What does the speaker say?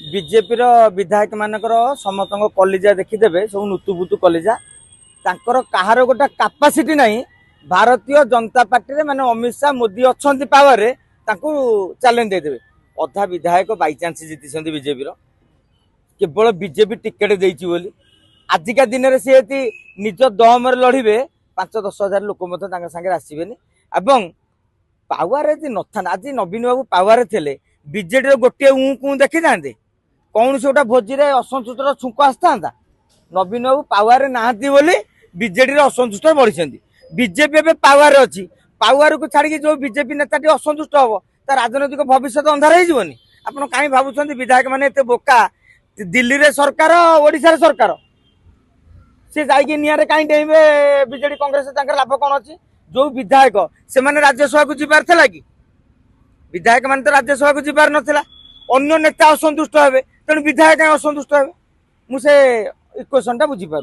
BJP विधायक मानकर समस्त कलिजा देखीदे सब नुतुपुतु कलिजा तांकर कहार गोटे कैपेसिटी नहीं भारतीय जनता पार्टी माने अमित शाह मोदी अच्छा पावर चैलेंज देदेवे अधा विधायक बाई चांस जीति बीजेपी केवल बीजेपी टिकेट देती बोली आजिका दिन में सी निज दम लड़े 5-10 हजार लोक सागे आसबेनि एवं पावर नथा आज नवीन बाबू पावर थे बीजेडी गोटे ऊ देखी था कौन से गोटा भोजी में असंतुष्टर छुंक आसता नवीन बाबू पावर नहांती बोली बीजेडी असंतुष्ट बढ़ी बीजेपी एवं पावर अच्छी पावर को छाड़ी जो बीजेपी नेता असंतुष्ट हम ता राजनैतिक भविष्य अंधार होनी आपड़ कहीं भावुं विधायक मैंने बोका दिल्ली रे सरकार ओडिशा सरकार सी जाइए निआरे कहीं डेइबे बीजेडी कांग्रेस लाभ कौन अच्छी जो विधायक से मैंने राज्यसभा को जीवार था कि विधायक मान तो राज्यसभा को जीवार नाला अन्य नेता असंतुष्ट हे तेणु विधायक असंतुष्ट हे मुझे इक्वेशन टा बुझीपार।